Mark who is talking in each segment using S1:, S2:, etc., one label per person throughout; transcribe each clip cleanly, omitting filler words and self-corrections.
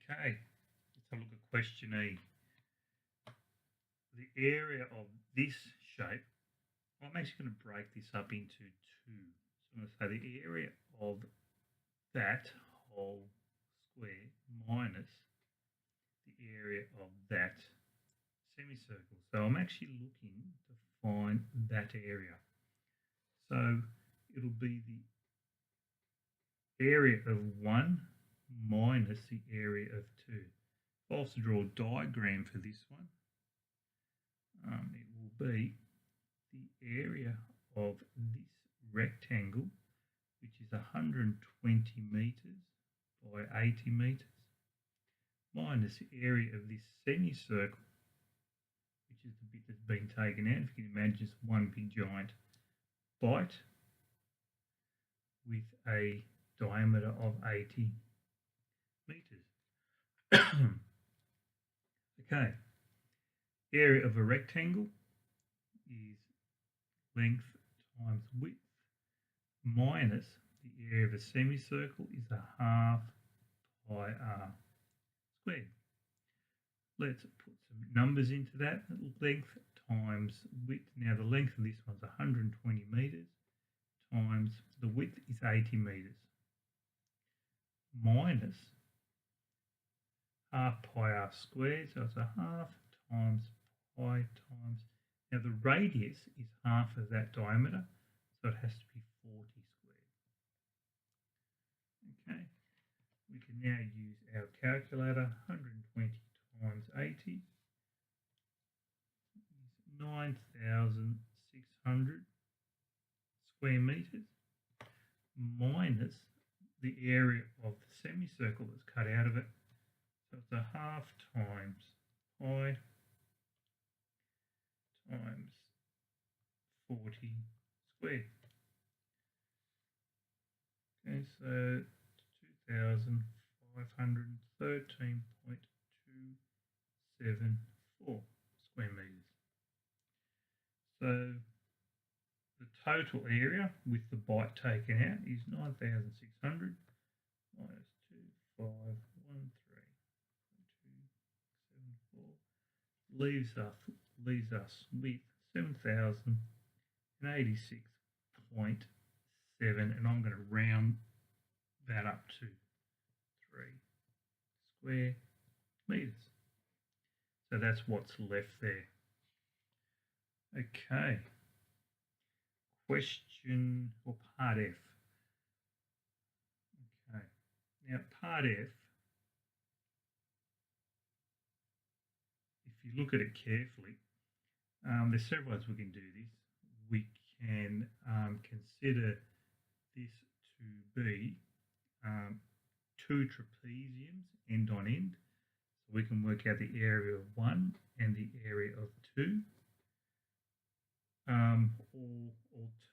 S1: Okay, let's have a look at question E. The area of this shape, I'm actually going to break this up into two. So I'm going to say the area of that whole square minus the area of that semicircle. So I'm actually looking to find that area. So it'll be the area of 1 minus the area of 2. If I was to draw a diagram for this one, it will be the area of this rectangle, which is 120 metres by 80 metres, minus the area of this semicircle, which is the bit that's been taken out. If you can imagine, it's one big giant bite with a diameter of 80 metres. Okay, area of a rectangle is length times width minus the area of a semicircle is a half pi r squared. Let's put some numbers into that. Length times width. Now the length of this one's 120 metres times the width is 80 metres minus half pi r squared, so it's a half times pi times, now the radius is half of that diameter, so it has to be 40 squared. Okay, we can now use our calculator. 120 times 80 is 9,600 square metres minus the area of the semicircle that's cut out of it. So it's a half times pi times 40 squared. Okay, so 2,513.274 square metres. So the total area with the bite taken out is 9,600 minus 2,513.274 leaves us with 7,086.7, and I'm going to round that up to 3 square metres. So that's what's left there. Okay. Question or part F. Okay. Now part F, if you look at it carefully, there's several ways we can do this. We can consider this to be two trapeziums end on end. So we can work out the area of 1 and the area of 2. Or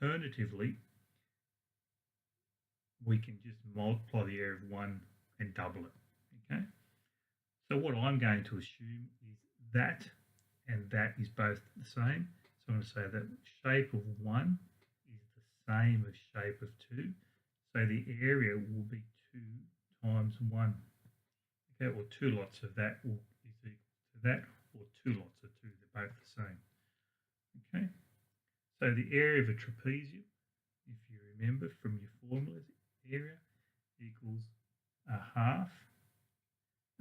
S1: alternatively, we can just multiply the area of 1 and double it. Okay. So what I'm going to assume is that and that is both the same. So I'm going to say that shape of 1 is the same as shape of 2. So the area will be 2 times 1. Okay, or 2 lots of that is equal to that, or 2 lots of 2. They're both the same. Okay. So the area of a trapezium, if you remember from your formulas, area equals a half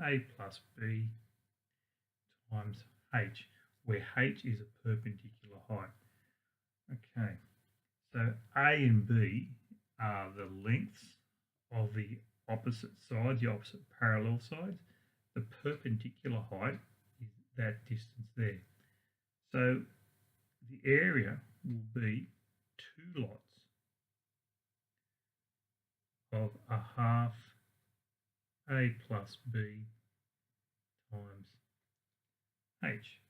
S1: a plus b times h, where h is a perpendicular height. Okay, so a and b are the lengths of the opposite sides, the opposite parallel sides. The perpendicular height is that distance there. So the area will be 2 lots of a half a plus b times h.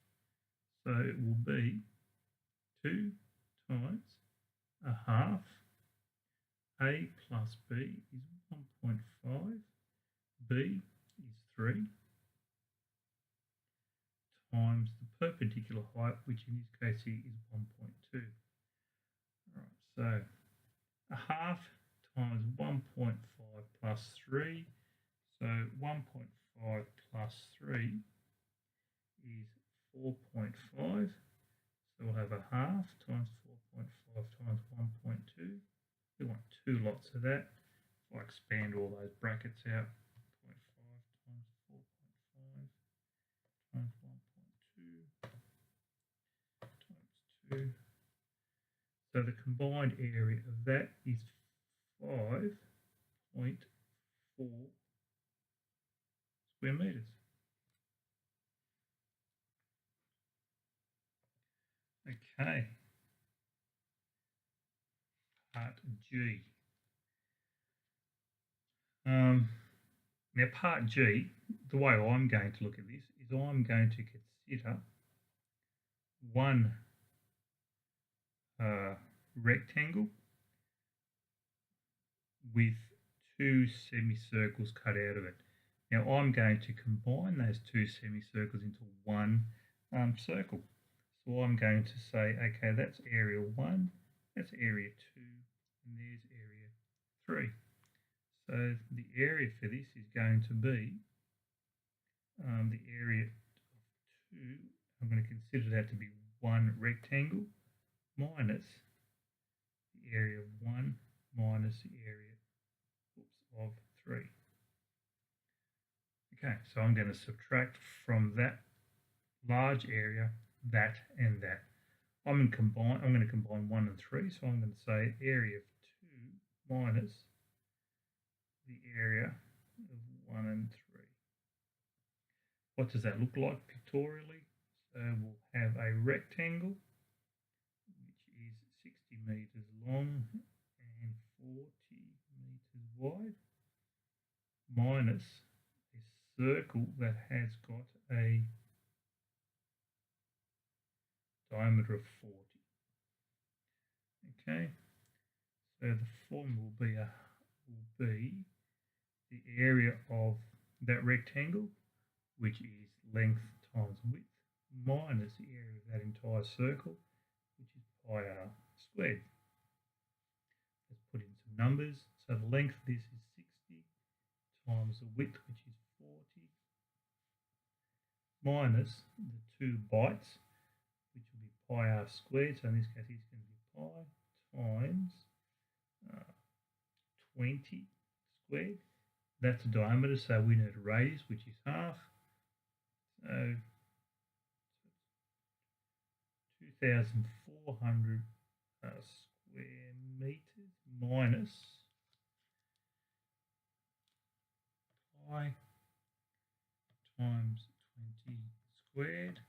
S1: So it will be 2 times a half a plus b is 1.5, b is 3, times the perpendicular height, which in this case here is 1.2. Alright, so a half times 1.5 plus 3, so 1.5 if I expand all those brackets out, 0.5 times 4.5 times 1.2 times 2. So the combined area of that is 5.4 square metres. Okay. Part G. Now part G, the way I'm going to look at this is I'm going to consider one rectangle with two semicircles cut out of it. Now I'm going to combine those two semicircles into one circle. So I'm going to say, okay, that's area 1, that's area 2, and there's area 3. So the area for this is going to be the area of 2. I'm going to consider that to be one rectangle minus the area of 1 minus the area of 3. Okay, so I'm going to subtract from that large area that and that. I'm going to combine 1 and 3, so I'm going to say area of 2 minus the area of 1 and 3. What does that look like pictorially? So we'll have a rectangle which is 60 meters long and 40 meters wide minus a circle that has got a diameter of 40. Okay, so the formula will be the area of that rectangle, which is length times width, minus the area of that entire circle, which is pi r squared. Let's put in some numbers. So the length of this is 60 times the width, which is 40, minus the 2 bytes, which will be pi r squared. So in this case, it's going to be pi times 20 squared. That's the diameter, so we need a radius, which is half. So 2,400 square meters minus pi times 20 squared.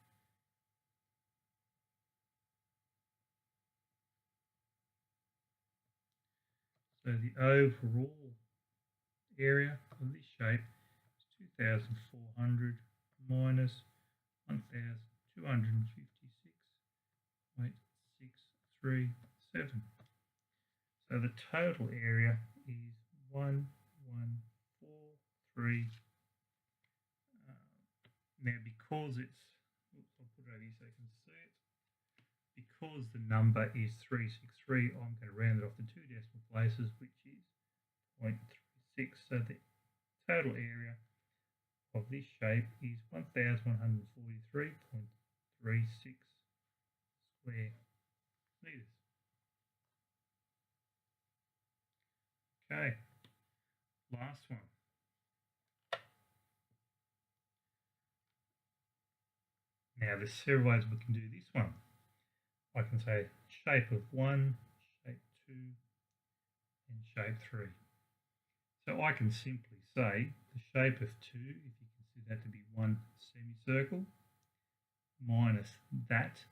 S1: So the overall area of this shape is 2,400 minus 1,256.637. So the total area is 1143. Now because it's, I'll put it over here so you can see it. Because the number is 363, I'm going to round it off to 2 decimal places, which is 0.36. So the total area of this shape is 1,143.36 square meters. Okay, last one. Now there's several ways we can do this one. I can say shape of 1, shape 2, and shape 3. So I can simply say the shape of 2, if you consider that to be one semicircle, minus that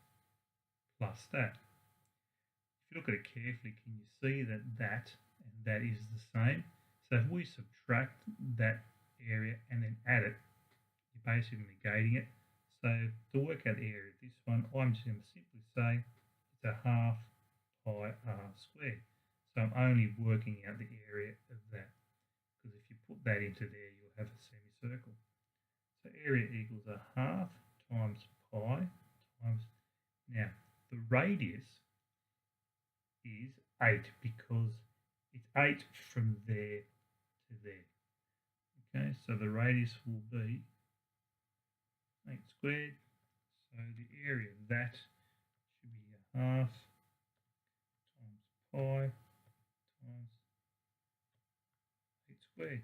S1: plus that. If you look at it carefully, can you see that that and that is the same? So if we subtract that area and then add it, you're basically negating it. So to work out the area of this one, I'm just going to simply say it's a half pi r squared. So I'm only working out the area of that, because if you put that into there, you'll have a semicircle. So area equals a half times pi times, now the radius is 8 because it's 8 from there to there. Okay, so the radius will be 8 squared. So the area of that should be a half times pi times squared.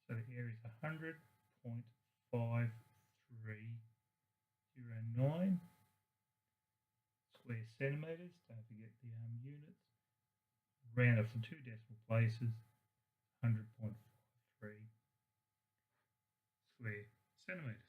S1: So the area is 100.5309 square centimetres. Don't forget the units. Round up to 2 decimal places. 100.53 square centimetres.